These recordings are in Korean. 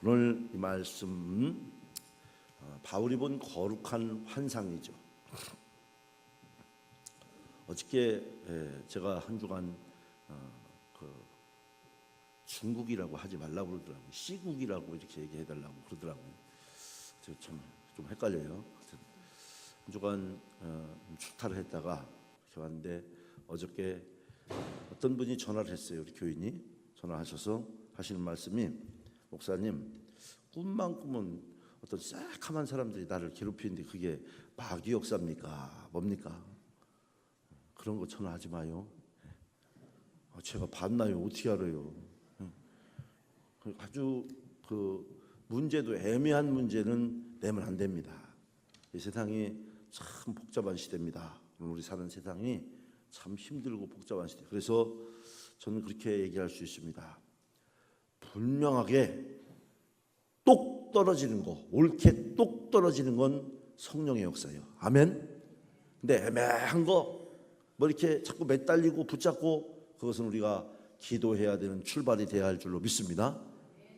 오늘 이 말씀 바울이 본 거룩한 환상이죠. 어저께 제가 한 주간 중국이라고 하지 말라고 그러더라고요. 시국이라고 이렇게 얘기해달라고 그러더라고요. 제가 참 좀 헷갈려요. 한 주간 출타를 했다가 이렇게 왔는데 어저께 어떤 분이 전화를 했어요. 우리 교인이 전화하셔서 하시는 말씀이, 목사님, 꿈만 꾸면 어떤 새카만 사람들이 나를 괴롭히는데 그게 마귀 역사입니까? 뭡니까? 그런 거 전화하지 마요. 제가 봤나요? 어떻게 알아요? 아주 문제도 애매한 문제는 내면 안 됩니다. 이 세상이 참 복잡한 시대입니다. 우리 사는 세상이 참 힘들고 복잡한 시대. 그래서 저는 그렇게 얘기할 수 있습니다. 분명하게 똑 떨어지는 거, 옳게 똑 떨어지는 건 성령의 역사예요. 아멘. 근데 애매한 거, 뭐 이렇게 자꾸 매달리고 붙잡고, 그것은 우리가 기도해야 되는 출발이 돼야 할 줄로 믿습니다.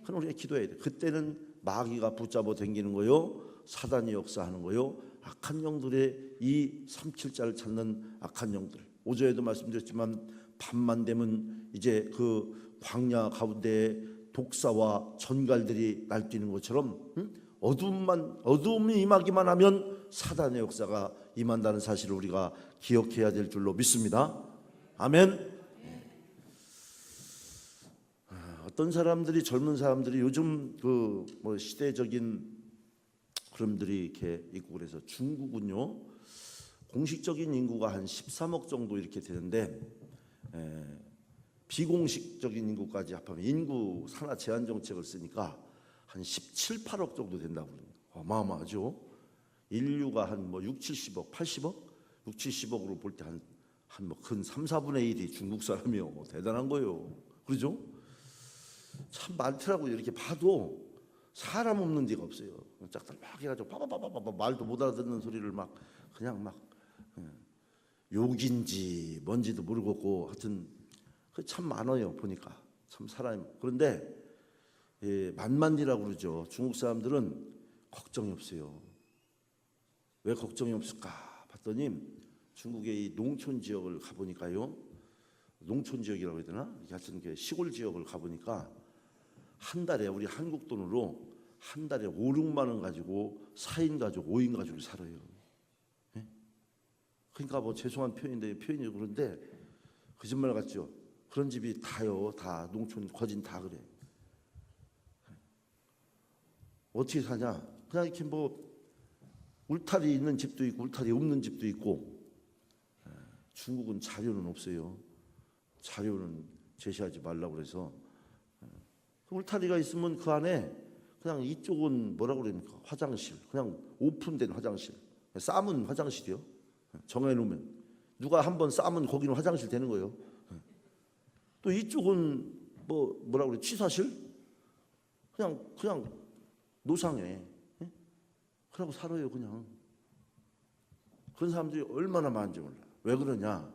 그럼 우리가 기도해야 돼. 그때는 마귀가 붙잡아 당기는 거요, 사단이 역사하는 거요, 악한 영들의 이 3,7자를 찾는 악한 영들. 어제도 말씀드렸지만 밤만 되면 이제 그 광야 가운데 독사와 전갈들이 날뛰는 것처럼 어둠이 임하기만 하면 사단의 역사가 임한다는 사실을 우리가 기억해야 될 줄로 믿습니다. 아멘. 어떤 사람들이, 젊은 사람들이 요즘 뭐 시대적인 그림들이 이렇게 있고, 그래서 중국은요 공식적인 인구가 한 13억 정도 이렇게 되는데 비공식적인 인구까지 합하면 인구 산하 제한 정책을 쓰니까 한 17, 8억 정도 된다고 그래요. 어마어마하죠. 인류가 한 뭐 6, 70억, 80억? 6, 70억으로 볼 때 한 뭐 근 3, 4분의 1이 중국 사람이요. 대단한 거예요. 그러죠? 참 많더라고요. 이렇게 봐도 사람 없는 데가 없어요. 짝들 막 해가지고 빠바바바바 말도 못 알아듣는 소리를 막 그냥 막 욕인지 뭔지도 모르겠고, 하여튼 참 많아요. 보니까 참 사람. 그런데 만만디라고 그러죠. 중국 사람들은 걱정이 없어요. 왜 걱정이 없을까 봤더니 중국의 이 농촌 지역을 가보니까요, 농촌 지역이라고 해야 되나? 하여튼 시골 지역을 가보니까 한 달에 우리 한국 돈으로 한 달에 5, 6만 원 가지고 4인 가족, 5인 가족이 살아요. 네? 그러니까 뭐 죄송한 표현인데 그런데 거짓말 같죠. 그런 집이 다요. 다 농촌 거진 다 그래. 어떻게 사냐? 그냥 이렇게 뭐 울타리 있는 집도 있고 울타리 없는 집도 있고. 중국은 자료는 없어요. 자료는 제시하지 말라고 그래서 울타리가 있으면 그 안에 그냥 이쪽은 뭐라고 그럽니까? 화장실. 그냥 오픈된 화장실. 싸면 화장실이요. 정해놓으면 누가 한번 싸면 거기는 화장실 되는 거예요. 또 이쪽은 뭐라고 그래? 취사실? 그냥 노상해. 그러고 살아요. 그냥. 그런 사람들이 얼마나 많은지 몰라. 왜 그러냐?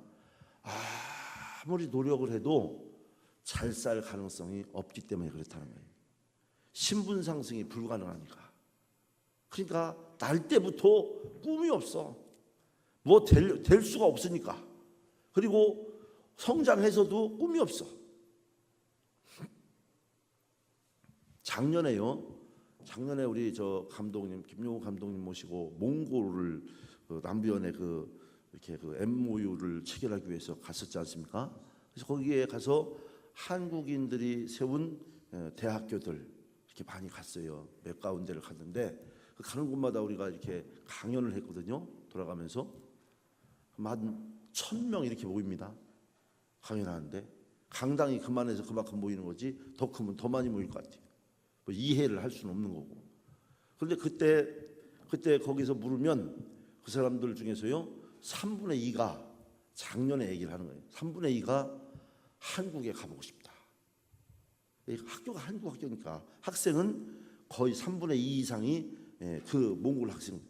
아무리 노력을 해도 잘 살 가능성이 없기 때문에 그렇다는 거예요. 신분 상승이 불가능하니까. 그러니까 날 때부터 꿈이 없어. 뭐 될 수가 없으니까. 그리고 성장해서도 꿈이 없어. 작년에 우리 저 감독님, 김용호 감독님 모시고 몽골을 남부연에 이렇게 MOU를 체결하기 위해서 갔었지 않습니까? 그래서 거기에 가서 한국인들이 세운 대학교들 이렇게 많이 갔어요. 몇 가운데를 갔는데 가는 곳마다 우리가 이렇게 강연을 했거든요. 돌아가면서 한 1,000명 이렇게 모입니다. 강연하는데 강당이 그만해서 그만큼 모이는 거지, 더 크면 더 많이 모일 것 같아요. 뭐 이해를 할 수는 없는 거고. 그런데 그때 거기서 물으면 그 사람들 중에서요 3분의 2가 작년에 얘기를 하는 거예요. 3분의 2가 한국에 가보고 싶다. 학교가 한국 학교니까 학생은 거의 3분의 2 이상이 그 몽골 학생.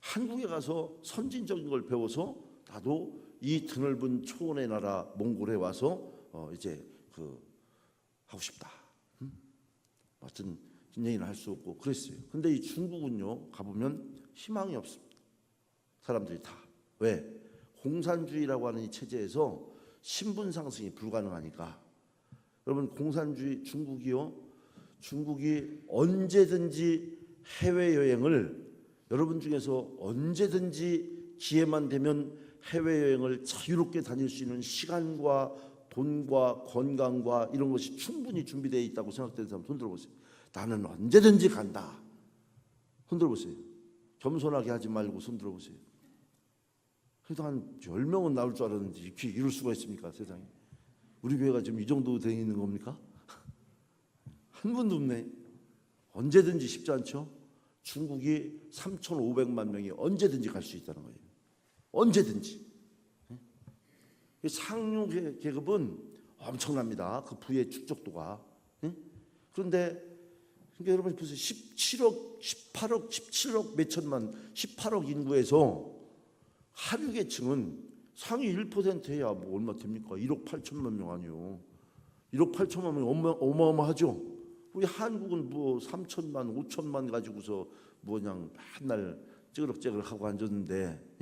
한국에 가서 선진적인 걸 배워서 나도 이 드넓은 초원의 나라 몽골에 와서 이제 하고 싶다. 어떤 인연을 할 수 없고 그랬어요. 근데 이 중국은요 가보면 희망이 없습니다. 사람들이 다. 왜? 공산주의라고 하는 이 체제에서 신분 상승이 불가능하니까. 여러분 공산주의 중국이 언제든지 해외여행을 여러분 중에서 언제든지 기회만 되면 해외여행을 자유롭게 다닐 수 있는 시간과 돈과 건강과 이런 것이 충분히 준비되어 있다고 생각되는 사람 손 들어보세요. 나는 언제든지 간다. 손 들어보세요. 겸손하게 하지 말고 손 들어보세요. 그래도 한 10명은 나올 줄 알았는데 이렇게 이룰 수가 있습니까 세상에. 우리 교회가 지금 이 정도 되어 있는 겁니까? 한 분도 없네. 언제든지 쉽지 않죠. 중국이 3,500만 명이 언제든지 갈 수 있다는 거예요. 언제든지. 상류 계급은 엄청납니다. 그 부의 축적도가. 그런데 여러분 보세요. 17억, 18억, 17억 몇천만, 18억 인구에서 하류계층은 상위 1%해야 뭐 얼마 됩니까? 1억 8천만 명 아니요. 1억 8천만 명 어마어마하죠. 우리 한국은 뭐 3천만, 5천만 가지고서 뭐 그냥 맨날 찌그럭찌그럭 하고 앉았는데,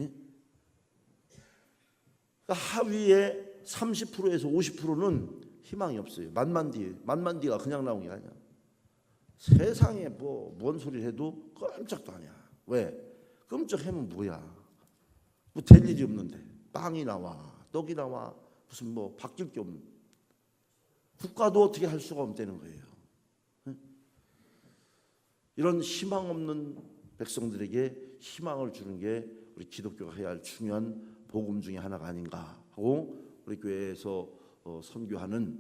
그러니까 하위에 30%에서 50%는 희망이 없어요. 만만디가 그냥 나온 게 아니야. 세상에 뭐 뭔 소리를 해도 끔찍도 아니야. 왜? 끔찍하면 뭐야? 뭐 될 일이 없는데 빵이 나와, 떡이 나와, 무슨 뭐 바뀔 게 없는. 국가도 어떻게 할 수가 없다는 거예요. 이런 희망 없는 백성들에게 희망을 주는 게 우리 기독교가 해야 할 중요한 복음 중에 하나가 아닌가 하고 우리 교회에서 선교하는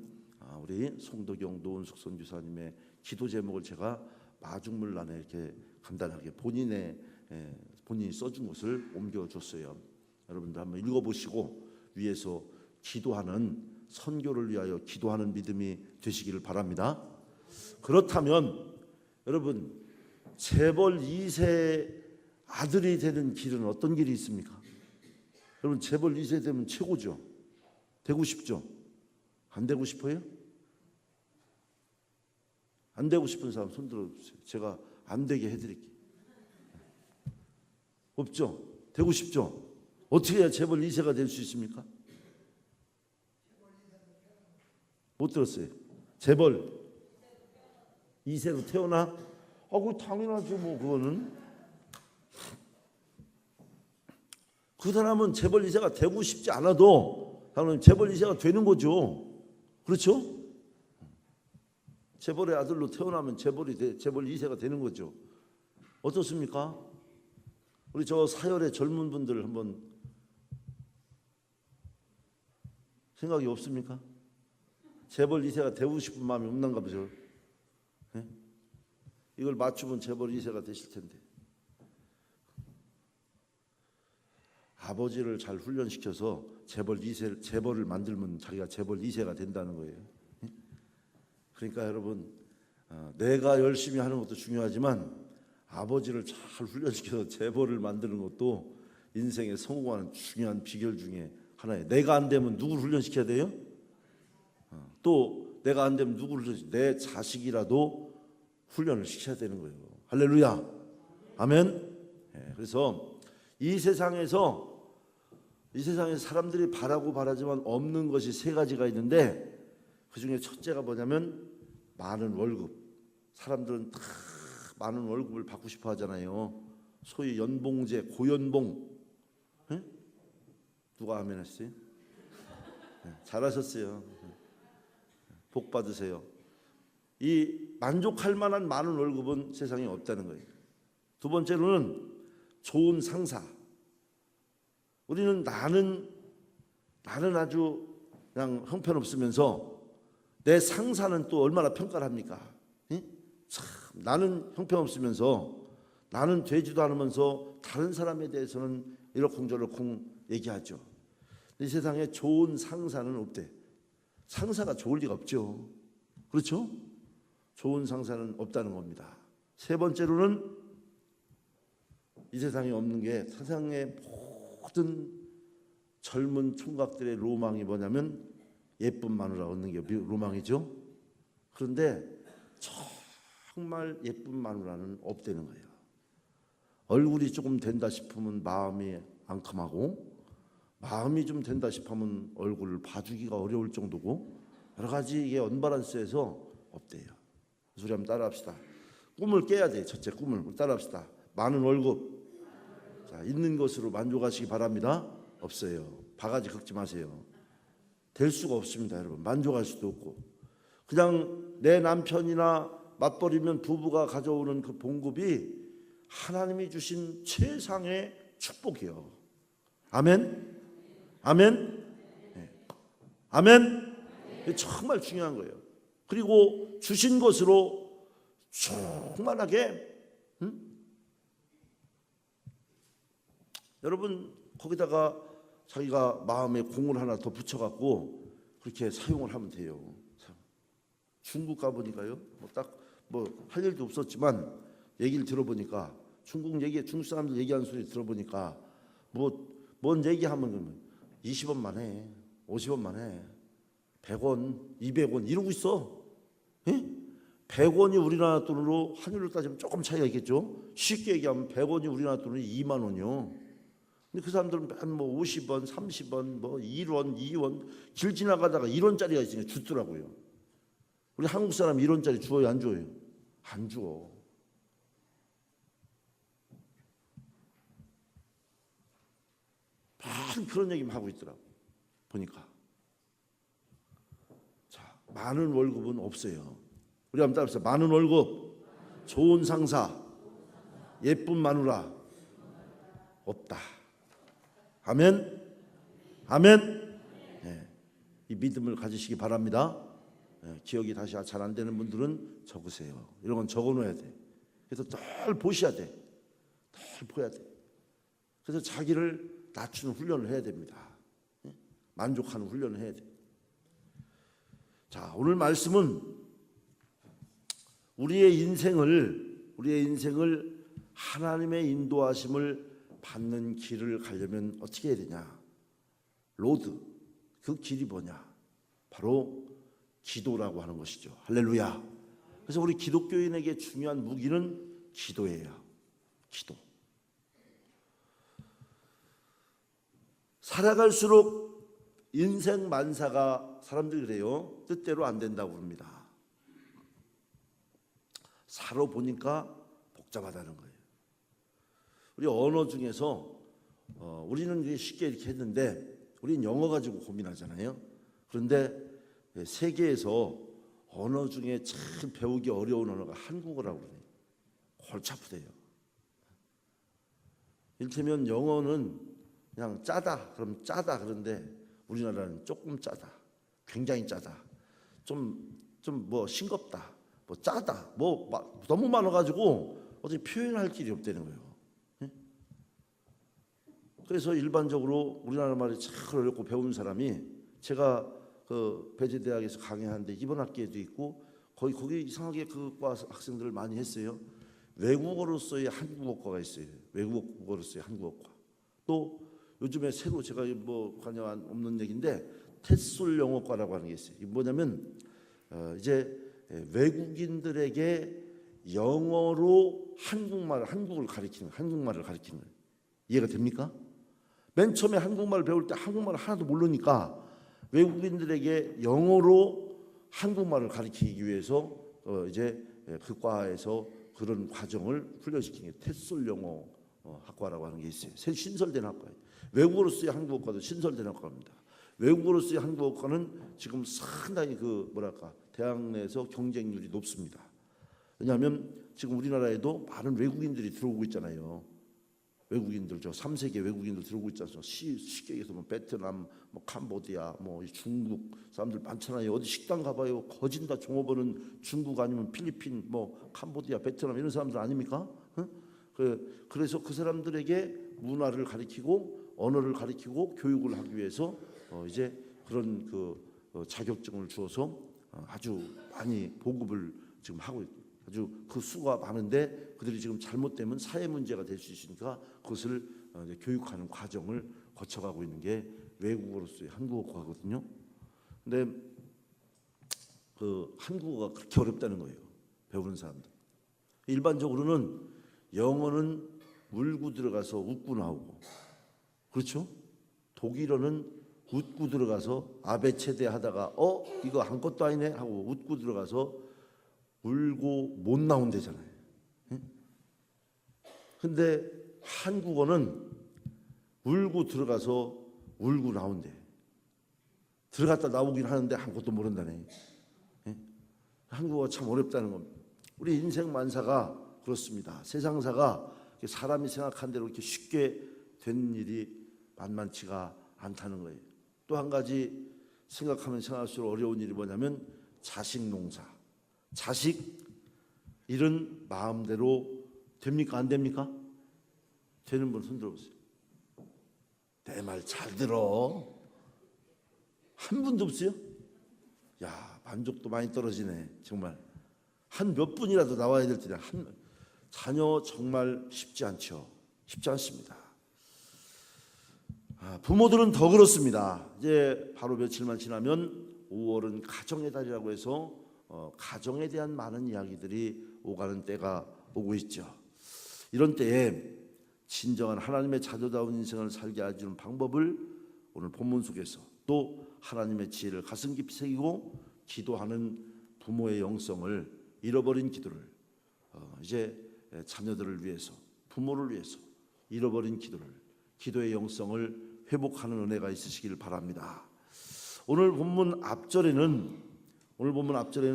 우리 송도경 노은숙 선교사님의 기도 제목을 제가 마중물란에 이렇게 간단하게 본인이 써준 것을 옮겨줬어요. 여러분들 한번 읽어보시고 위에서 기도하는 선교를 위하여 기도하는 믿음이 되시기를 바랍니다. 그렇다면 여러분 재벌 2세 아들이 되는 길은 어떤 길이 있습니까? 여러분 재벌 2세 되면 최고죠. 되고 싶죠? 안 되고 싶어요? 안 되고 싶은 사람 손 들어주세요. 제가 안 되게 해드릴게요. 없죠? 되고 싶죠? 어떻게 해야 재벌 2세가 될 수 있습니까? 못 들었어요. 재벌 2세로 태어나? 그거 당연하죠. 뭐 그거는. 그 사람은 재벌 2세가 되고 싶지 않아도 당연히 재벌 2세가 되는 거죠. 그렇죠? 재벌의 아들로 태어나면 재벌 2세가 되는 거죠. 어떻습니까? 우리 저 사열의 젊은 분들 한번 생각이 없습니까? 재벌 2세가 되고 싶은 마음이 없는가 보죠. 네? 이걸 맞추면 재벌 2세가 되실 텐데. 아버지를 잘 훈련시켜서 재벌을 만들면 자기가 재벌 2세가 된다는 거예요. 그러니까 여러분 내가 열심히 하는 것도 중요하지만 아버지를 잘 훈련시켜서 재벌을 만드는 것도 인생에 성공하는 중요한 비결 중에 하나예요. 내가 안 되면 누구를 훈련시켜야 돼요? 또 내가 안 되면 누구를 훈련시켜야 돼요? 내 자식이라도 훈련을 시켜야 되는 거예요. 할렐루야. 아멘. 그래서 이 세상에서 사람들이 바라지만 없는 것이 세 가지가 있는데 그중에 첫째가 뭐냐면 많은 월급. 사람들은 다 많은 월급을 받고 싶어 하잖아요. 소위 연봉제, 고연봉. 네? 누가 아멘 했어요? 네, 잘하셨어요. 복 받으세요. 이 만족할 만한 많은 월급은 세상에 없다는 거예요. 두 번째로는 좋은 상사. 우리는 나는 아주 그냥 형편없으면서 내 상사는 또 얼마나 평가를 합니까? 참, 나는 형편없으면서 나는 되지도 않으면서 다른 사람에 대해서는 이러쿵저러쿵 얘기하죠. 이 세상에 좋은 상사는 없대. 상사가 좋을 리가 없죠. 그렇죠? 좋은 상사는 없다는 겁니다. 세 번째로는 이 세상에 없는 게 세상의 모든 젊은 총각들의 로망이 뭐냐면 예쁜 마누라 얻는 게 로망이죠. 그런데 정말 예쁜 마누라는 없다는 거예요. 얼굴이 조금 된다 싶으면 마음이 앙큼하고, 마음이 좀 된다 싶으면 얼굴을 봐주기가 어려울 정도고, 여러 가지 이게 언밸런스해서 없대요. 그래서 우리 한번 따라합시다. 꿈을 깨야 돼. 첫째 꿈을 따라합시다. 많은 월급. 자, 있는 것으로 만족하시기 바랍니다. 없어요. 바가지 긁지 마세요. 될 수가 없습니다, 여러분. 만족할 수도 없고, 그냥 내 남편이나 맞벌이면 부부가 가져오는 그 봉급이 하나님이 주신 최상의 축복이요. 아멘? 아멘? 네. 아멘? 이게 정말 중요한 거예요. 그리고 주신 것으로 충만하게, 여러분 거기다가 자기가 마음에 공을 하나 더 붙여갖고 그렇게 사용을 하면 돼요. 중국 가보니까요, 뭐 할 일도 없었지만 얘기를 들어보니까 중국 사람들 얘기하는 소리 들어보니까 뭔 얘기하면 20원만 해, 50원만 해, 100원, 200원 이러고 있어. 예? 100원이 우리나라 돈으로 환율로 따지면 조금 차이가 있겠죠. 쉽게 얘기하면 100원이 우리나라 돈으로 2만 원이요. 근데 그 사람들은 뭐 50원, 30원, 뭐 1원, 2원 길 지나가다가 1원짜리가 있으니까 주더라고요. 우리 한국 사람 1원짜리 주어요, 안 주어요? 안 주어. 막 그런 얘기만 하고 있더라고 보니까. 자, 많은 월급은 없어요. 우리 한번 따라서 많은 월급, 좋은 상사, 예쁜 마누라 없다. 아멘? 아멘? 네, 이 믿음을 가지시기 바랍니다. 네, 기억이 다시 잘 안 되는 분들은 적으세요. 이런 건 적어놓아야 돼. 그래서 늘 보셔야 돼. 늘 보야 돼. 그래서 자기를 낮추는 훈련을 해야 됩니다. 네? 만족하는 훈련을 해야 돼. 자, 오늘 말씀은 우리의 인생을 하나님의 인도하심을 받는 길을 가려면 어떻게 해야 되냐? 로드, 그 길이 뭐냐? 바로 기도라고 하는 것이죠. 할렐루야. 그래서 우리 기독교인에게 중요한 무기는 기도예요. 기도. 살아갈수록 인생 만사가, 사람들이 그래요, 뜻대로 안 된다고 합니다. 살아보니까 복잡하다는 거예요. 우리 언어 중에서 우리는 쉽게 이렇게 했는데, 우리는 영어 가지고 고민하잖아요. 그런데 세계에서 언어 중에 참 배우기 어려운 언어가 한국어라고 그래요. 골치 아프대요. 이를테면 영어는 그냥 짜다, 그럼 짜다 그런데 우리나라는 조금 짜다, 굉장히 짜다, 좀 뭐 싱겁다, 뭐 짜다, 뭐 너무 많아가지고 어떻게 표현할 길이 없다는 거예요. 그래서 일반적으로 우리나라 말이 참 어렵고 배운 사람이, 제가 그 배재대학에서 강의하는데 이번 학기에도 있고 거기 이상하게 그 과 학생들을 많이 했어요. 외국어로서의 한국어과가 있어요. 외국어로서의 한국어과. 또 요즘에 새로 제가 뭐 관여한 없는 얘기인데 탯솔 영어과라고 하는 게 있어요. 이게 뭐냐면 이제 외국인들에게 영어로 한국을 가리키는, 한국말을 가리키는 거예요. 이해가 됩니까? 맨 처음에 한국말을 배울 때 한국말을 하나도 모르니까 외국인들에게 영어로 한국말을 가르치기 위해서 이제 그 과에서 그런 과정을 훈련시키는 게 탯솔 영어 학과라고 하는 게 있어요. 신설된 학과예요. 외국어로서의 한국어과도 신설된 학과입니다. 외국어로서의 한국어과는 지금 상당히 대학 내에서 경쟁률이 높습니다. 왜냐하면 지금 우리나라에도 많은 외국인들이 들어오고 있잖아요. 외국인들, 저 3세계 외국인들 들어오고 있잖아요. 쉽게 얘기해서 뭐 베트남, 뭐 캄보디아, 뭐 중국 사람들 많잖아요. 어디 식당 가봐요. 거진 다 종업원은 중국 아니면 필리핀, 뭐 캄보디아, 베트남 이런 사람들 아닙니까? 그래서 그 사람들에게 문화를 가리키고 언어를 가리키고 교육을 하기 위해서 이제 그런 자격증을 주어서 아주 많이 보급을 지금 하고 있고, 아주 그 수가 많은데 그들이 지금 잘못되면 사회 문제가 될 수 있으니까 그것을 교육하는 과정을 거쳐가고 있는 게 외국어로서의 한국어과거든요. 근데 그 한국어가 그렇게 어렵다는 거예요. 배우는 사람들. 일반적으로는 영어는 울고 들어가서 웃고 나오고, 그렇죠? 독일어는 웃고 들어가서 아베체대 하다가 이거 한 것도 아니네 하고 웃고 들어가서 울고 못 나온대잖아요. 근데 한국어는 울고 들어가서 울고 나온대. 들어갔다 나오긴 하는데 아무것도 모른다네. 한국어가 참 어렵다는 겁니다. 우리 인생 만사가 그렇습니다. 세상사가 사람이 생각한 대로 이렇게 쉽게 된 일이 만만치가 않다는 거예요. 또 한 가지 생각하면 생각할수록 어려운 일이 뭐냐면 자식 농사. 자식 일은 마음대로 됩니까? 안 됩니까? 되는 분 손 들어보세요. 내 말 잘 들어. 한 분도 없어요? 야, 만족도 많이 떨어지네. 정말 한 몇 분이라도 나와야 될 텐데 자녀 정말 쉽지 않죠. 쉽지 않습니다. 부모들은 더 그렇습니다. 이제 바로 며칠만 지나면 5월은 가정의 달이라고 해서 가정에 대한 많은 이야기들이 오가는 때가 오고 있죠. 이런 때에 진정한 하나님의 자녀다운 인생을 살게 해주는 방법을 오늘 본문 속에서 또 하나님의 지혜를 가슴 깊이 새기고 기도하는 부모의 영성을 잃어버린 기도를 이제 자녀들을 위해서, 부모를 위해서 잃어버린 기도의 영성을 회복하는 은혜가 있으시길 바랍니다. 오늘 본문 앞절에는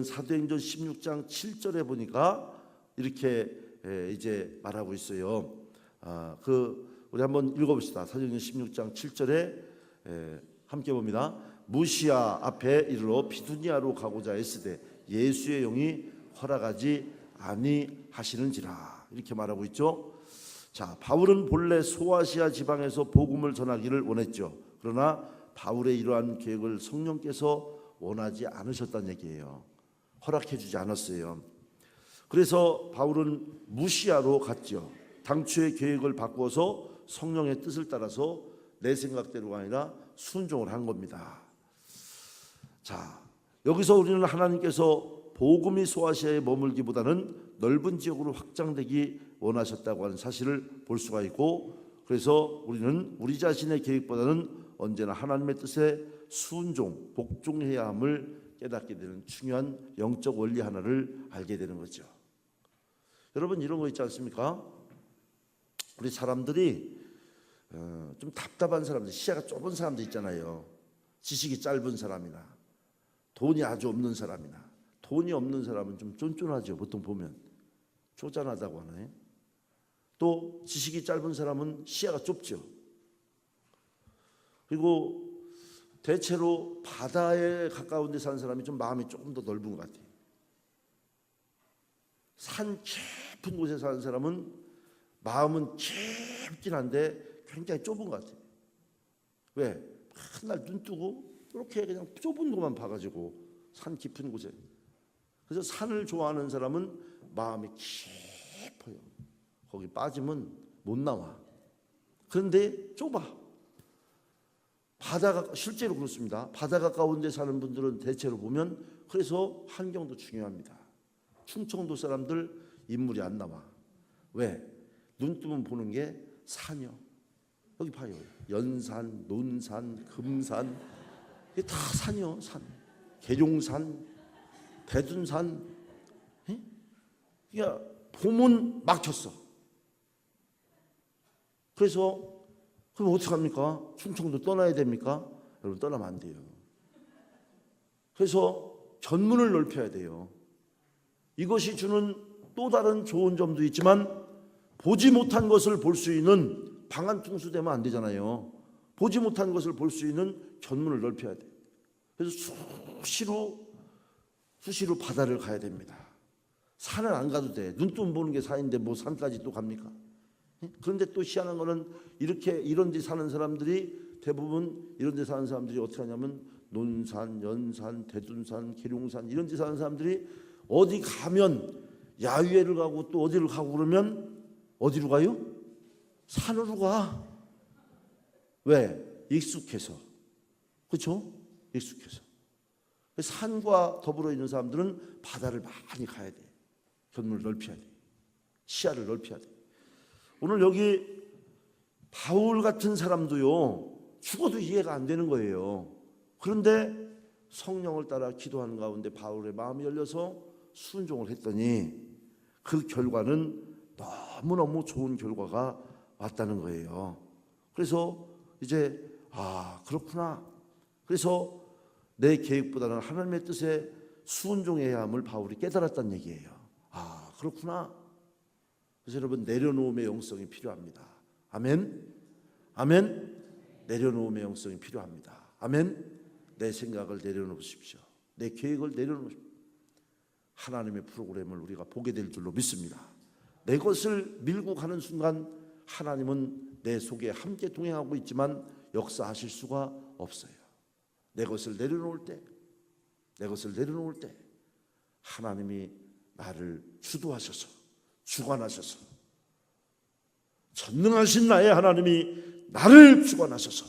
사도행전 16장 7절에 보니까 이렇게 이제 말하고 있어요. 우리 한번 읽어봅시다. 사도행전 16장 7절에 함께 봅니다. 무시아 앞에 이르러 비두니아로 가고자 했으되 예수의 영이 허락하지 아니하시는지라, 이렇게 말하고 있죠. 자, 바울은 본래 소아시아 지방에서 복음을 전하기를 원했죠. 그러나 바울의 이러한 계획을 성령께서 원하지 않으셨다는 얘기예요. 허락해 주지 않았어요. 그래서 바울은 무시아로 갔죠. 당초의 계획을 바꿔서 성령의 뜻을 따라서 내 생각대로가 아니라 순종을 한 겁니다. 자, 여기서 우리는 하나님께서 복음이 소아시아에 머물기보다는 넓은 지역으로 확장되기 원하셨다고 하는 사실을 볼 수가 있고, 그래서 우리는 우리 자신의 계획보다는 언제나 하나님의 뜻에 순종, 복종해야 함을 깨닫게 되는 중요한 영적 원리 하나를 알게 되는 거죠. 여러분, 이런 거 있지 않습니까? 우리 사람들이 좀 답답한 사람들, 시야가 좁은 사람들 있잖아요. 지식이 짧은 사람이나 돈이 아주 없는 사람이나. 돈이 없는 사람은 좀 쫀쫀하죠. 보통 보면 쪼잔하다고 하나요? 또 지식이 짧은 사람은 시야가 좁죠. 그리고 대체로 바다에 가까운 데 사는 사람이 좀 마음이 조금 더 넓은 것 같아요. 산 깊은 곳에 사는 사람은 마음은 깊긴 한데 굉장히 좁은 것 같아요. 왜? 맨날 눈 뜨고 이렇게 그냥 좁은 곳만 봐가지고 산 깊은 곳에. 그래서 산을 좋아하는 사람은 마음이 깊어요. 거기 빠지면 못 나와. 그런데 좁아. 바다가 실제로 그렇습니다. 바다 가까운 데 사는 분들은 대체로 보면, 그래서 환경도 중요합니다. 충청도 사람들 인물이 안 나와. 왜? 눈 뜨면 보는 게 산이요. 여기 봐요. 연산, 논산, 금산, 이게 다 산이요. 산. 계룡산, 대둔산. 그러니까 보면 막혔어. 그래서 그럼 어떡합니까? 충청도 떠나야 됩니까? 여러분, 떠나면 안 돼요. 그래서 견문을 넓혀야 돼요. 이것이 주는 또 다른 좋은 점도 있지만, 보지 못한 것을 볼 수 있는, 방한퉁수되면 안 되잖아요. 보지 못한 것을 볼 수 있는 견문을 넓혀야 돼요. 그래서 수시로 바다를 가야 됩니다. 산은 안 가도 돼. 눈 뜨면 보는 게 산인데 뭐 산까지 또 갑니까? 그런데 또 희한한 거는, 이런 데 사는 사람들이 대부분, 이런 데 사는 사람들이 어떻게 하냐면 논산, 연산, 대둔산, 계룡산, 이런 데 사는 사람들이 어디 가면 야유회를 가고 또 어디를 가고 그러면 어디로 가요? 산으로 가. 왜? 익숙해서. 그렇죠? 익숙해서. 산과 더불어 있는 사람들은 바다를 많이 가야 돼. 견문을 넓혀야 돼. 시야를 넓혀야 돼. 오늘 여기 바울 같은 사람도요, 죽어도 이해가 안 되는 거예요. 그런데 성령을 따라 기도하는 가운데 바울의 마음이 열려서 순종을 했더니 그 결과는 너무너무 좋은 결과가 왔다는 거예요. 그래서 이제 그렇구나. 그래서 내 계획보다는 하나님의 뜻에 순종해야 함을 바울이 깨달았다는 얘기예요. 그렇구나. 그래서 여러분, 내려놓음의 영성이 필요합니다. 아멘. 아멘. 내려놓음의 영성이 필요합니다. 아멘. 내 생각을 내려놓으십시오. 내 계획을 내려놓으십시오. 하나님의 프로그램을 우리가 보게 될 줄로 믿습니다. 내 것을 밀고 가는 순간 하나님은 내 속에 함께 동행하고 있지만 역사하실 수가 없어요. 내 것을 내려놓을 때, 하나님이 나를 주도하셔서, 주관하셔서, 전능하신 나의 하나님이 나를 주관하셔서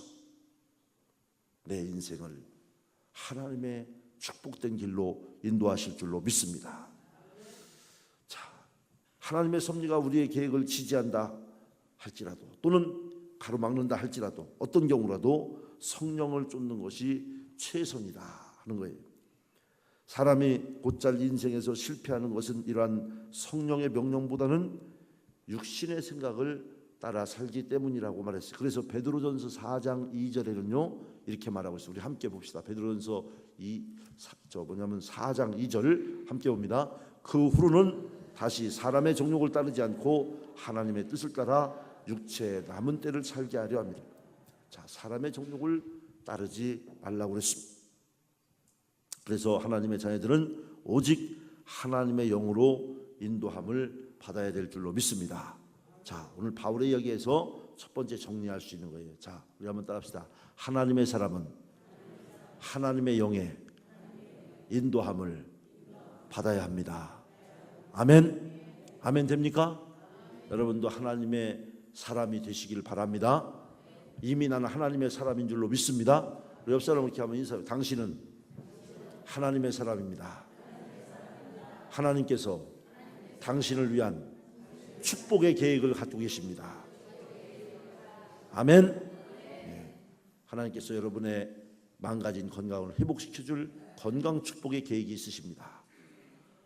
내 인생을 하나님의 축복된 길로 인도하실 줄로 믿습니다. 자, 하나님의 섭리가 우리의 계획을 지지한다 할지라도, 또는 가로막는다 할지라도, 어떤 경우라도 성령을 쫓는 것이 최선이다 하는 거예요. 사람이 곧잘 인생에서 실패하는 것은 이러한 성령의 명령보다는 육신의 생각을 따라 살기 때문이라고 말했어요. 그래서 베드로전서 4장 2절에는요 이렇게 말하고 있어요. 우리 함께 봅시다. 베드로전서 4장 2절 함께 봅니다. 그 후로는 다시 사람의 정욕을 따르지 않고 하나님의 뜻을 따라 육체의 남은 때를 살게 하려 합니다. 자, 사람의 정욕을 따르지 말라고 그랬습니다. 그래서 하나님의 자녀들은 오직 하나님의 영으로 인도함을 받아야 될 줄로 믿습니다. 자, 오늘 바울의 이야기에서 첫 번째 정리할 수 있는 거예요. 자, 우리 한번 따라합시다. 하나님의 사람은 하나님의 영의 인도함을 받아야 합니다. 아멘. 아멘 됩니까? 여러분도 하나님의 사람이 되시길 바랍니다. 이미 나는 하나님의 사람인 줄로 믿습니다. 우리 옆 사람을 이렇게 한번 인사해요. 당신은 하나님의 사람입니다. 하나님께서 당신을 위한 축복의 계획을 갖고 계십니다. 아멘. 네. 하나님께서 여러분의 망가진 건강을 회복시켜줄 건강 축복의 계획이 있으십니다.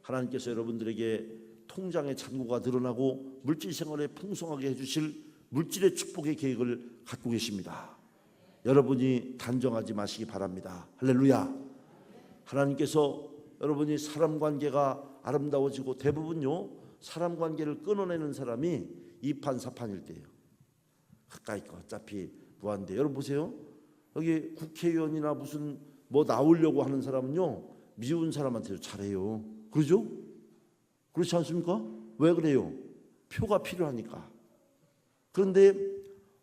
하나님께서 여러분들에게 통장의 잔고가 늘어나고 물질 생활에 풍성하게 해주실 물질의 축복의 계획을 갖고 계십니다. 여러분이 단정하지 마시기 바랍니다. 할렐루야. 하나님께서 여러분이 사람 관계가 아름다워지고, 대부분요 사람 관계를 끊어내는 사람이 이판사판일 때예요. 가까이 거 어차피 무한대. 여러분 보세요. 여기 국회의원이나 무슨 뭐 나오려고 하는 사람은요 미운 사람한테도 잘해요. 그러죠? 그렇지 않습니까? 왜 그래요? 표가 필요하니까. 그런데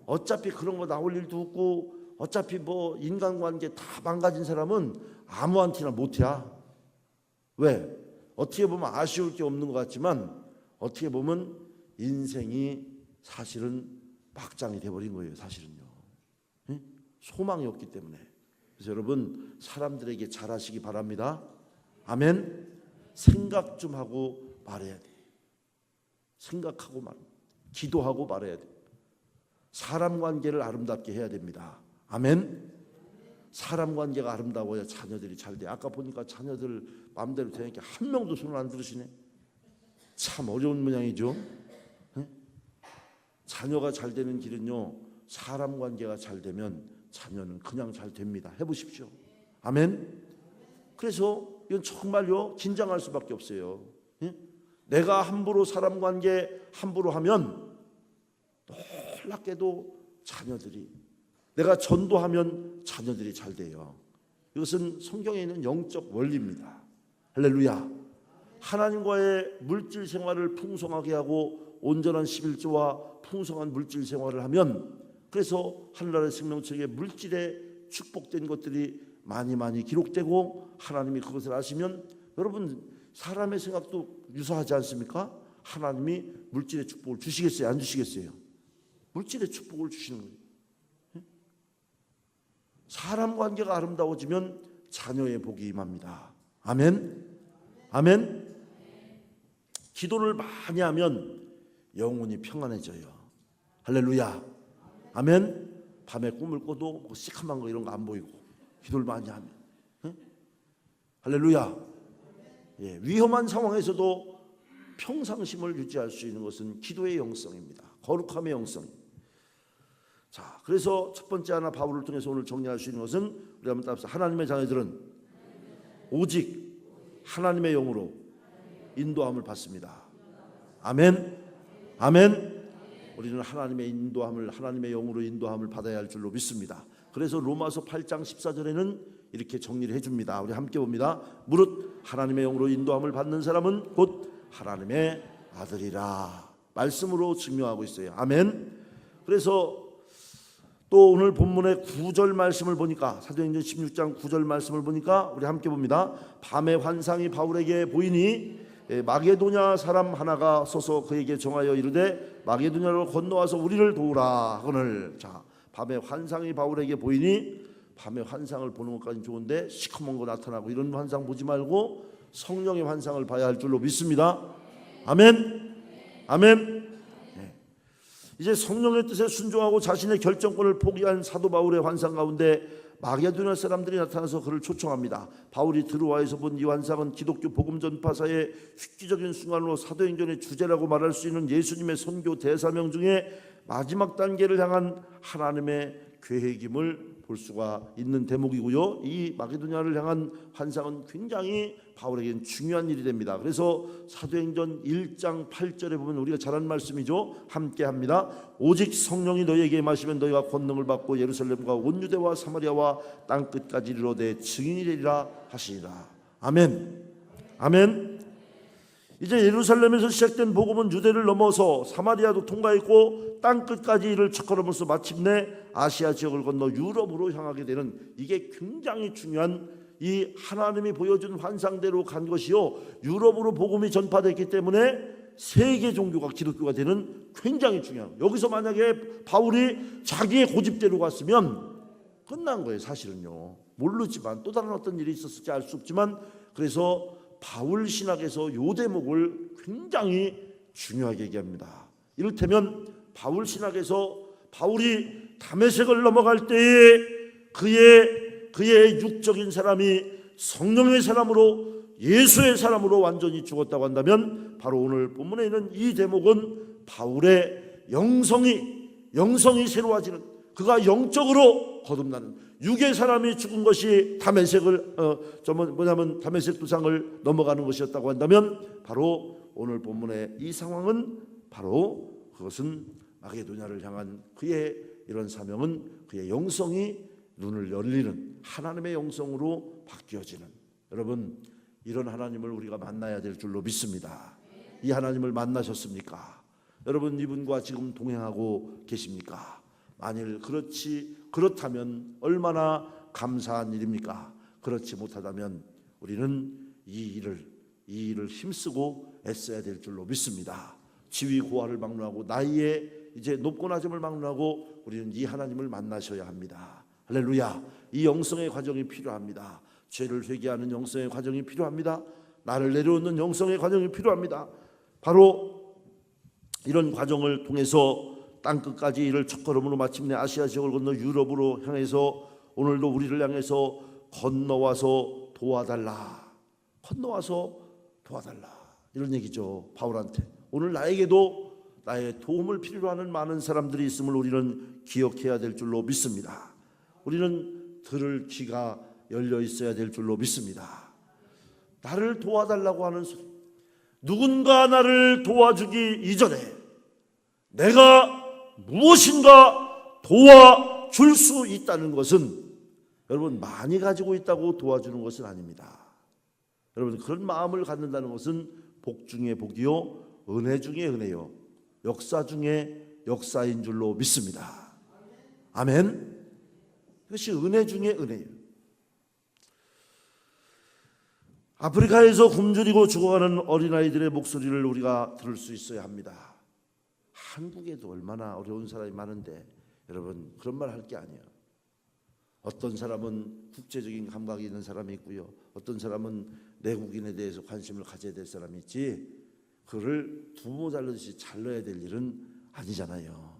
어차피 그런 거 나올 일도 없고, 어차피 뭐 인간관계 다 망가진 사람은 아무한테나 못해. 왜? 어떻게 보면 아쉬울 게 없는 것 같지만 어떻게 보면 인생이 사실은 막장이 돼버린 거예요. 사실은요. 소망이 없기 때문에. 그래서 여러분 사람들에게 잘하시기 바랍니다. 아멘. 생각 좀 하고 말해야 돼. 생각하고 기도하고 말해야 돼. 사람 관계를 아름답게 해야 됩니다. 아멘. 사람 관계가 아름다워야 자녀들이 잘 돼. 아까 보니까 자녀들 마음대로 되니까 한 명도 손을 안 들으시네. 참 어려운 모양이죠. 자녀가 잘 되는 길은요 사람 관계가 잘 되면 자녀는 그냥 잘 됩니다. 해보십시오. 아멘. 그래서 이건 정말요 긴장할 수밖에 없어요. 내가 함부로 사람 관계 함부로 하면 놀랍게도 자녀들이, 내가 전도하면 자녀들이 잘 돼요. 이것은 성경에 있는 영적 원리입니다. 할렐루야. 하나님과의 물질 생활을 풍성하게 하고 온전한 11조와 풍성한 물질 생활을 하면, 그래서 하늘나라의 생명책에 물질에 축복된 것들이 많이 기록되고 하나님이 그것을 아시면, 여러분 사람의 생각도 유사하지 않습니까? 하나님이 물질의 축복을 주시겠어요? 안 주시겠어요? 물질의 축복을 주시는 거예요. 사람 관계가 아름다워지면 자녀의 복이 임합니다. 아멘. 아멘. 기도를 많이 하면 영혼이 평안해져요. 할렐루야. 아멘. 밤에 꿈을 꿔도 뭐 시커먼 거 이런 거 안 보이고 기도를 많이 하면, 응? 할렐루야. 예, 위험한 상황에서도 평상심을 유지할 수 있는 것은 기도의 영성입니다. 거룩함의 영성. 자, 그래서 첫 번째 하나 바울을 통해서 오늘 정리할 수 있는 것은 우리 한번 따라서 하나님의 자녀들은 오직 하나님의 영으로 인도함을 받습니다. 아멘. 아멘. 우리는 하나님의 인도함을, 하나님의 영으로 인도함을 받아야 할 줄로 믿습니다. 그래서 로마서 8장 14절에는 이렇게 정리를 해줍니다. 우리 함께 봅니다. 무릇 하나님의 영으로 인도함을 받는 사람은 곧 하나님의 아들이라. 말씀으로 증명하고 있어요. 아멘. 그래서 또 오늘 본문의 9절 말씀을 보니까, 사도행전 16장 9절 말씀을 보니까 우리 함께 봅니다. 밤의 환상이 바울에게 보이니 마게도냐 사람 하나가 서서 그에게 정하여 이르되 마게도냐로 건너와서 우리를 도우라 하거늘. 자, 밤의 환상이 바울에게 보이니, 밤의 환상을 보는 것까지는 좋은데 시커먼 거 나타나고 이런 환상 보지 말고 성령의 환상을 봐야 할 줄로 믿습니다. 아멘. 아멘. 이제 성령의 뜻에 순종하고 자신의 결정권을 포기한 사도 바울의 환상 가운데 마게도냐 사람들이 나타나서 그를 초청합니다. 바울이 드로아에서 본 이 환상은 기독교 복음 전파사의 획기적인 순간으로 사도행전의 주제라고 말할 수 있는 예수님의 선교 대사명 중에 마지막 단계를 향한 하나님의 계획임을 볼 수가 있는 대목이고요. 이 마게도냐를 향한 환상은 굉장히 바울에게는 중요한 일이 됩니다. 그래서 사도행전 1장 8절에 보면 우리가 잘 아는 말씀이죠. 함께 합니다. 오직 성령이 너희에게 임하시면 너희가 권능을 받고 예루살렘과 온 유대와 사마리아와 땅끝까지 이르러 내 증인이 되리라 하시니라. 아멘. 아멘. 이제 예루살렘에서 시작된 복음은 유대를 넘어서 사마리아도 통과했고 땅끝까지 이를 첫걸음으로써 마침내 아시아 지역을 건너 유럽으로 향하게 되는, 이게 굉장히 중요한, 이 하나님이 보여준 환상대로 간 것이요, 유럽으로 복음이 전파됐기 때문에 세계 종교가 기독교가 되는 굉장히 중요한. 여기서 만약에 바울이 자기의 고집대로 갔으면 끝난 거예요. 사실은요, 모르지만 또 다른 어떤 일이 있었을지 알 수 없지만, 그래서 바울 신학에서 요 대목을 굉장히 중요하게 얘기합니다. 이를테면 바울 신학에서 바울이 다메섹을 넘어갈 때에 그의 육적인 사람이 성령의 사람으로, 예수의 사람으로 완전히 죽었다고 한다면, 바로 오늘 본문에 있는 이 대목은 바울의 영성이 새로워지는, 그가 영적으로 거듭나는, 육의 사람이 죽은 것이 다메섹을 다메섹 두상을 넘어가는 것이었다고 한다면, 바로 오늘 본문의 이 상황은 바로 그것은 마게도냐를 향한 그의 이런 사명은 그의 영성이 눈을 열리는 하나님의 영성으로 바뀌어지는, 여러분 이런 하나님을 우리가 만나야 될 줄로 믿습니다. 이 하나님을 만나셨습니까? 여러분 이분과 지금 동행하고 계십니까? 만일 그렇다면 얼마나 감사한 일입니까? 그렇지 못하다면 우리는 이 일을 힘쓰고 애써야 될 줄로 믿습니다. 지위 고하를 막론하고 나이에 이제 높고 낮음을 막론하고 우리는 이 하나님을 만나셔야 합니다. 할렐루야. 이 영성의 과정이 필요합니다. 죄를 회개하는 영성의 과정이 필요합니다. 나를 내려놓는 영성의 과정이 필요합니다. 바로 이런 과정을 통해서 땅끝까지 이를 첫걸음으로 마침내 아시아 지역을 건너 유럽으로 향해서 오늘도 우리를 향해서 건너와서 도와달라, 이런 얘기죠. 바울한테 오늘 나에게도 나의 도움을 필요로 하는 많은 사람들이 있음을 우리는 기억해야 될 줄로 믿습니다. 우리는 들을 귀가 열려 있어야 될 줄로 믿습니다. 나를 도와달라고 하는 소리, 누군가 나를 도와주기 이전에 내가 무엇인가 도와줄 수 있다는 것은, 여러분 많이 가지고 있다고 도와주는 것은 아닙니다. 여러분 그런 마음을 갖는다는 것은 복 중에 복이요, 은혜 중에 은혜요, 역사 중에 역사인 줄로 믿습니다. 아멘. 그것이 은혜 중에 은혜예요. 아프리카에서 굶주리고 죽어가는 어린아이들의 목소리를 우리가 들을 수 있어야 합니다. 한국에도 얼마나 어려운 사람이 많은데 여러분 그런 말 할 게 아니에요. 어떤 사람은 국제적인 감각이 있는 사람이 있고요, 어떤 사람은 내국인에 대해서 관심을 가져야 될 사람이 있지, 그를 두모 잘르듯이 잘라야 될 일은 아니잖아요.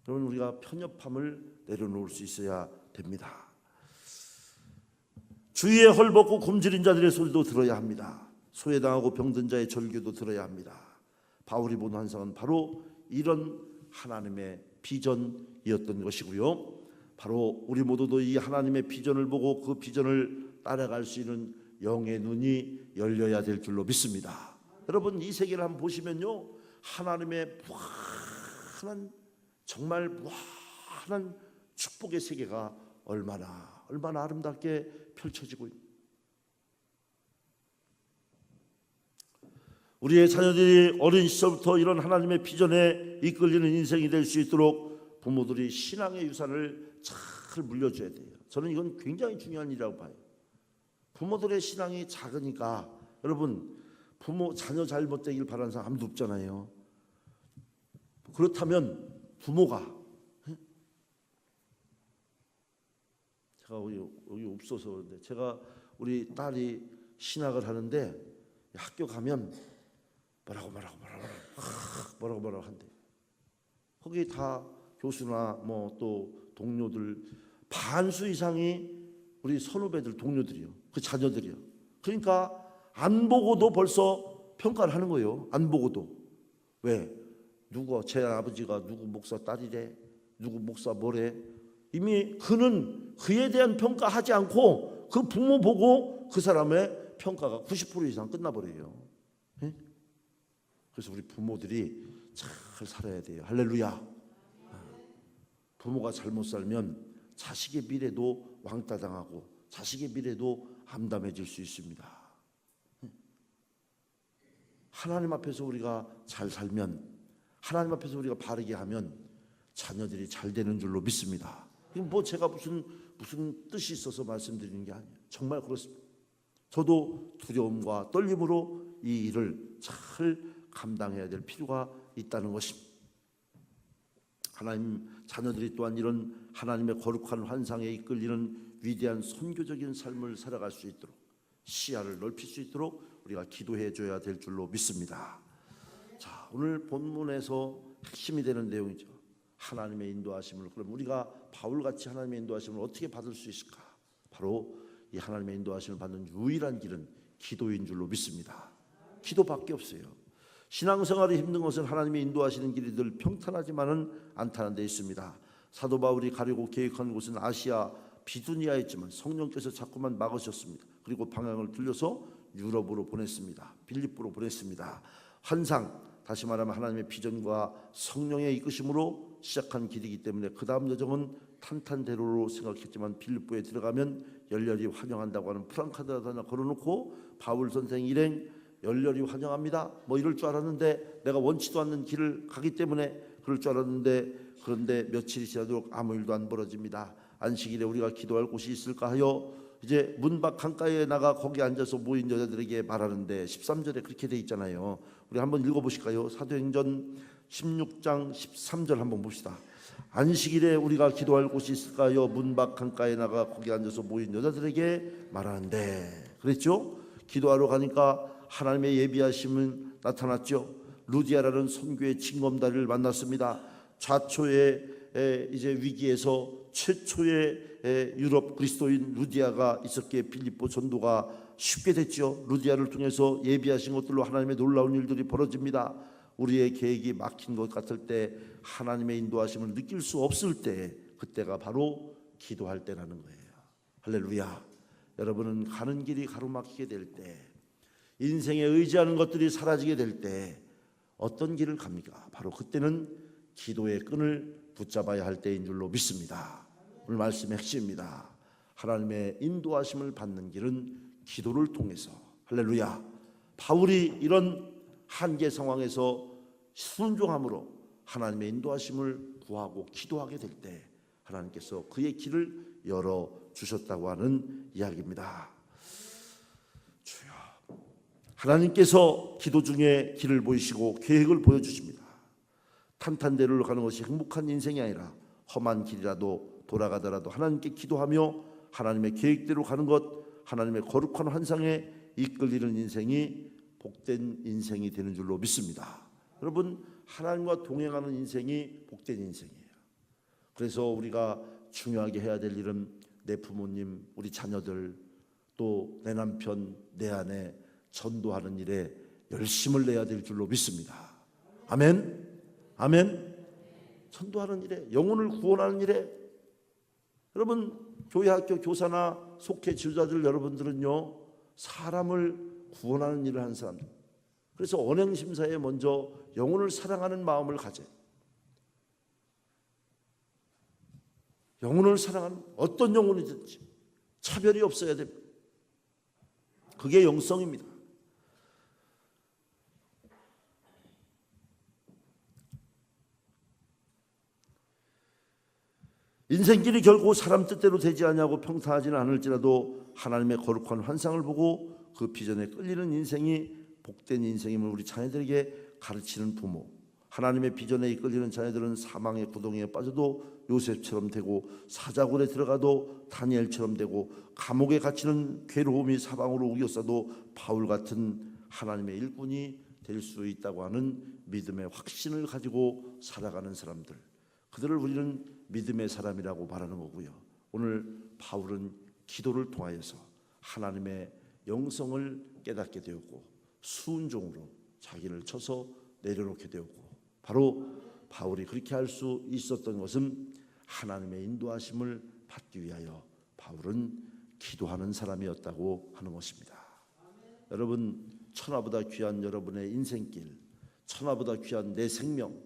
그러면 우리가 편협함을 내려놓을 수 있어야 됩니다. 주위에 헐벗고 굶주린 자들의 소리도 들어야 합니다. 소외당하고 병든 자의 절규도 들어야 합니다. 바울이 본 환상은 바로 이런 하나님의 비전이었던 것이고요. 바로 우리 모두도 이 하나님의 비전을 보고 그 비전을 따라갈 수 있는 영의 눈이 열려야 될 줄로 믿습니다. 여러분, 이 세계를 한번 보시면요, 하나님의 무한한, 정말 무한한 축복의 세계가 얼마나 아름답게 펼쳐지고 있습니다. 우리의 자녀들이 어린 시절부터 이런 하나님의 비전에 이끌리는 인생이 될 수 있도록 부모들이 신앙의 유산을 잘 물려줘야 돼요. 저는 이건 굉장히 중요한 일이라고 봐요. 부모들의 신앙이 작으니까, 여러분, 부모 자녀 잘못되길 바라는 사람 아무도 없잖아요. 그렇다면 부모가, 제가 여기 없어서 그런데, 제가 우리 딸이 신학을 하는데 학교 가면 뭐라고 한대. 거기 다 교수나 뭐 또 동료들 반수 이상이 우리 선후배들, 동료들이요, 그 자녀들이요. 그러니까 안 보고도 벌써 평가를 하는 거예요. 안 보고도. 왜? 누구, 제 아버지가 누구 목사 딸이래, 누구 목사 뭐래. 이미 그는 그에 대한 평가하지 않고 그 부모 보고 그 사람의 평가가 90% 이상 끝나버려요. 네? 그래서 우리 부모들이 잘 살아야 돼요. 할렐루야. 부모가 잘못 살면 자식의 미래도 왕따당하고 자식의 미래도 암담해질 수 있습니다. 하나님 앞에서 우리가 잘 살면, 하나님 앞에서 우리가 바르게 하면 자녀들이 잘 되는 줄로 믿습니다. 이건 뭐 제가 무슨 뜻이 있어서 말씀드리는 게 아니에요. 정말 그렇습니다. 저도 두려움과 떨림으로 이 일을 잘 감당해야 될 필요가 있다는 것입니다. 하나님 자녀들이 또한 이런 하나님의 거룩한 환상에 이끌리는 위대한 선교적인 삶을 살아갈 수 있도록, 시야를 넓힐 수 있도록 우리가 기도해 줘야 될 줄로 믿습니다. 자, 오늘 본문에서 핵심이 되는 내용이죠. 하나님의 인도하심을. 그럼 우리가 바울같이 하나님의 인도하심을 어떻게 받을 수 있을까? 바로 이 하나님의 인도하심을 받는 유일한 길은 기도인 줄로 믿습니다. 기도밖에 없어요. 신앙생활이 힘든 것은 하나님의 인도하시는 길이 늘 평탄하지만은 않다는 데 있습니다. 사도 바울이 가려고 계획한 곳은 아시아 비두니아였지만 성령께서 자꾸만 막으셨습니다. 그리고 방향을 틀려서 유럽으로 보냈습니다. 빌립보로 보냈습니다. 환상, 다시 말하면 하나님의 비전과 성령의 이끄심으로 시작한 길이기 때문에 그 다음 여정은 탄탄대로로 생각했지만 빌립보에 들어가면 열렬히 환영한다고 하는 프랑카드라도 하나 걸어놓고 바울 선생 일행 열렬히 환영합니다 뭐 이럴 줄 알았는데, 내가 원치도 않는 길을 가기 때문에 그럴 줄 알았는데, 그런데 며칠이 지나도록 아무 일도 안 벌어집니다. 안식일에 우리가 기도할 곳이 있을까 하여 이제 문 밖 강가에 나가 거기 앉아서 모인 여자들에게 말하는데, 13절에 그렇게 돼 있잖아요. 우리 한번 읽어보실까요? 사도행전 16장 13절 한번 봅시다. 안식일에 우리가 기도할 곳이 있을까요? 문 밖 강가에 나가 거기 앉아서 모인 여자들에게 말하는데, 그랬죠? 기도하러 가니까 하나님의 예비하심은 나타났죠. 루디아라는 선교의 징검다리를 만났습니다. 좌초의 이제 위기에서 최초의 유럽 그리스도인 루디아가 있었기에 빌립보 전도가 쉽게 됐죠. 루디아를 통해서 예비하신 것들로 하나님의 놀라운 일들이 벌어집니다. 우리의 계획이 막힌 것 같을 때, 하나님의 인도하심을 느낄 수 없을 때, 그때가 바로 기도할 때라는 거예요. 할렐루야. 여러분은 가는 길이 가로막히게 될 때, 인생에 의지하는 것들이 사라지게 될 때 어떤 길을 갑니까? 바로 그때는 기도의 끈을 붙잡아야 할 때인 줄로 믿습니다. 오늘 말씀의 핵심입니다. 하나님의 인도하심을 받는 길은 기도를 통해서. 할렐루야. 바울이 이런 한계 상황에서 순종함으로 하나님의 인도하심을 구하고 기도하게 될 때 하나님께서 그의 길을 열어주셨다고 하는 이야기입니다. 주여, 하나님께서 기도 중에 길을 보이시고 계획을 보여주십니다. 탄탄대로를 가는 것이 행복한 인생이 아니라 험한 길이라도 돌아가더라도 하나님께 기도하며 하나님의 계획대로 가는 것, 하나님의 거룩한 환상에 이끌리는 인생이 복된 인생이 되는 줄로 믿습니다. 여러분, 하나님과 동행하는 인생이 복된 인생이에요. 그래서 우리가 중요하게 해야 될 일은 내 부모님, 우리 자녀들, 또 내 남편, 내 아내 전도하는 일에 열심을 내야 될 줄로 믿습니다. 아멘. 아멘. 전도하는 일에, 영혼을 구원하는 일에. 여러분, 교회 학교 교사나 속회 지도자들 여러분들은요, 사람을 구원하는 일을 하는 사람들. 그래서 언행심사에 먼저 영혼을 사랑하는 마음을 가져요. 영혼을 사랑하는, 어떤 영혼이든지 차별이 없어야 됩니다. 그게 영성입니다. 인생길이 결코 사람 뜻대로 되지 아니하고 평탄하지는 않을지라도 하나님의 거룩한 환상을 보고 그 비전에 끌리는 인생이 복된 인생임을 우리 자녀들에게 가르치는 부모, 하나님의 비전에 이끌리는 자녀들은 사망의 구덩이에 빠져도 요셉처럼 되고 사자굴에 들어가도 다니엘처럼 되고 감옥에 갇히는 괴로움이 사방으로 우겨싸도 바울 같은 하나님의 일꾼이 될 수 있다고 하는 믿음의 확신을 가지고 살아가는 사람들, 그들을 우리는 믿음의 사람이라고 말하는 거고요. 오늘 바울은 기도를 통하여서 하나님의 영성을 깨닫게 되었고 순종으로 자기를 쳐서 내려놓게 되었고, 바로 바울이 그렇게 할 수 있었던 것은 하나님의 인도하심을 받기 위하여 바울은 기도하는 사람이었다고 하는 것입니다. 여러분, 천하보다 귀한 여러분의 인생길, 천하보다 귀한 내 생명,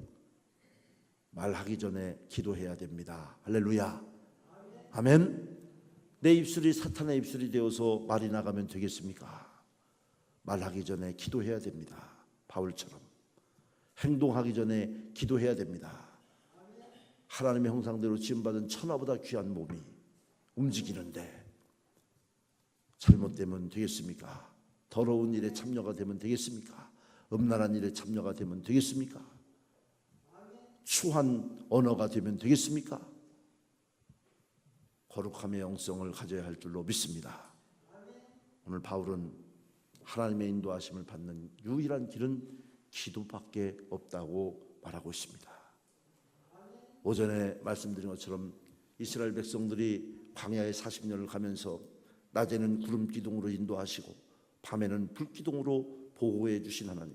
말하기 전에 기도해야 됩니다. 할렐루야. 아멘. 내 입술이 사탄의 입술이 되어서 말이 나가면 되겠습니까? 말하기 전에 기도해야 됩니다. 바울처럼 행동하기 전에 기도해야 됩니다. 하나님의 형상대로 지음받은 천하보다 귀한 몸이 움직이는데 잘못되면 되겠습니까? 더러운 일에 참여가 되면 되겠습니까? 음란한 일에 참여가 되면 되겠습니까? 추한 언어가 되면 되겠습니까? 거룩함의 영성을 가져야 할 줄로 믿습니다. 오늘 바울은 하나님의 인도하심을 받는 유일한 길은 기도밖에 없다고 말하고 있습니다. 오전에 말씀드린 것처럼 이스라엘 백성들이 광야에 40년을 가면서 낮에는 구름 기둥으로 인도하시고 밤에는 불 기둥으로 보호해 주신 하나님,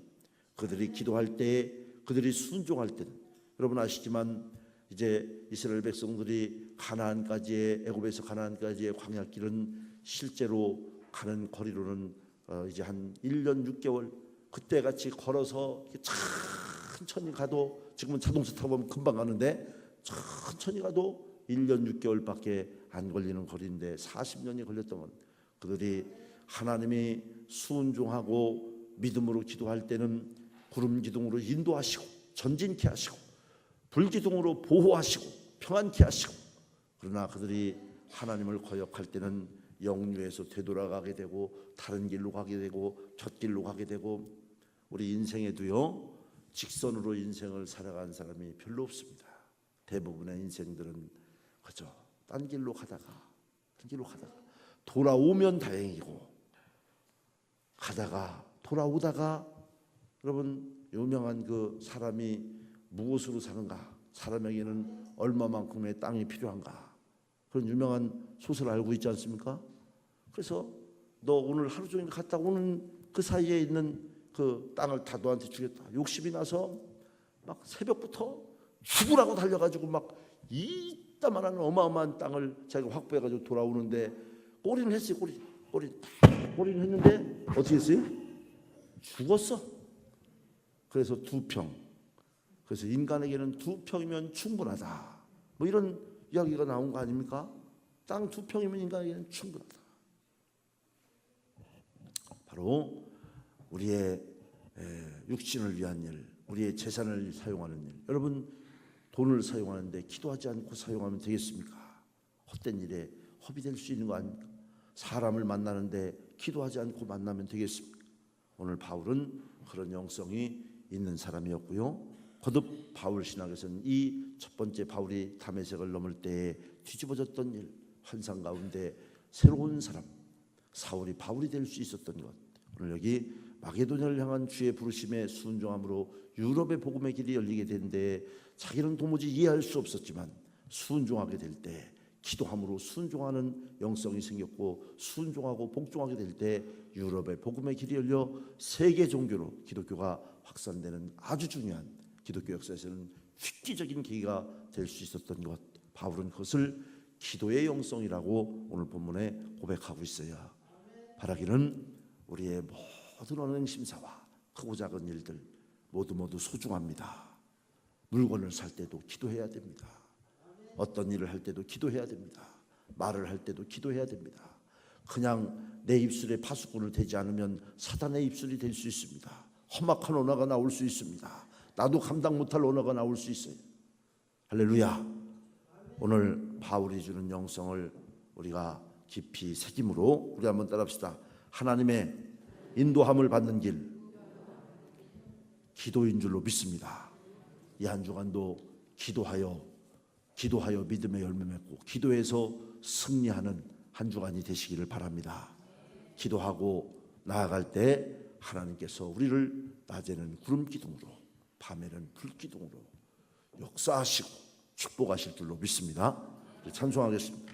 그들이 기도할 때에, 그들이 순종할 때는, 여러분 아시지만 이제 이스라엘 백성들이 가나안까지의, 애굽에서 가나안까지의 광야길은 실제로 가는 거리로는 이제 한 1년 6개월, 그때 같이 걸어서 천천히 가도, 지금은 자동차 타고 보면 금방 가는데 천천히 가도 1년 6개월밖에 안 걸리는 거리인데 40년이 걸렸다면, 그들이 하나님이 순종하고 믿음으로 기도할 때는 구름 기둥으로 인도하시고 전진케 하시고 불기둥으로 보호하시고 평안케 하시고, 그러나 그들이 하나님을 거역할 때는 영유에서 되돌아가게 되고 다른 길로 가게 되고 곁길로 가게 되고, 우리 인생에도요, 직선으로 인생을 살아간 사람이 별로 없습니다. 대부분의 인생들은 그저 딴 길로 가다가 돌아오면 다행이고, 가다가 돌아오다가, 여러분 유명한 그 사람이 무엇으로 사는가, 사람에게는 얼마만큼의 땅이 필요한가, 그런 유명한 소설 알고 있지 않습니까? 그래서 너 오늘 하루 종일 갔다 오는 그 사이에 있는 그 땅을 다 너한테 주겠다. 욕심이 나서 막 새벽부터 죽으라고 달려가지고 막 이따만한 어마어마한 땅을 자기가 확보해가지고 돌아오는데 꼬리는 했어요. 꼬리는 했는데 어떻게 했어요? 죽었어. 그래서 2평. 그래서 인간에게는 2평이면 충분하다, 뭐 이런 이야기가 나온 거 아닙니까? 땅 2평이면 인간에게는 충분하다. 바로 우리의 육신을 위한 일, 우리의 재산을 사용하는 일. 여러분, 돈을 사용하는데 기도하지 않고 사용하면 되겠습니까? 헛된 일에 허비될 수 있는 거 아닙니까? 사람을 만나는데 기도하지 않고 만나면 되겠습니까? 오늘 바울은 그런 영성이 있는 사람이었고요. 거듭 바울 신학에서는 이 첫 번째 바울이 다메섹을 넘을 때에 뒤집어졌던 일, 환상 가운데 새로운 사람, 사울이 바울이 될 수 있었던 것, 오늘 여기 마게도냐를 향한 주의 부르심에 순종함으로 유럽의 복음의 길이 열리게 되는데 자기는 도무지 이해할 수 없었지만 순종하게 될 때 기도함으로 순종하는 영성이 생겼고 순종하고 복종하게 될 때 유럽의 복음의 길이 열려 세계 종교로 기독교가 확산되는 아주 중요한 기독교 역사에서는 획기적인 계기가 될 수 있었던 것, 바울은 그것을 기도의 영성이라고 오늘 본문에 고백하고 있어요. 바라기는 우리의 모든 언행 심사와 크고 작은 일들 모두 소중합니다. 물건을 살 때도 기도해야 됩니다. 어떤 일을 할 때도 기도해야 됩니다. 말을 할 때도 기도해야 됩니다. 그냥 내 입술에 파수꾼을 대지 않으면 사단의 입술이 될 수 있습니다. 험악한 언어가 나올 수 있습니다. 나도 감당 못할 언어가 나올 수 있어요. 할렐루야. 오늘 바울이 주는 영성을 우리가 깊이 새김으로 우리 한번 따라합시다. 하나님의 인도함을 받는 길, 기도인 줄로 믿습니다. 이 한 주간도 기도하여 믿음의 열매 맺고 기도해서 승리하는 한 주간이 되시기를 바랍니다. 기도하고 나아갈 때 하나님께서 우리를 낮에는 구름 기둥으로 밤에는 불 기둥으로 역사하시고 축복하실 줄로 믿습니다. 찬송하겠습니다.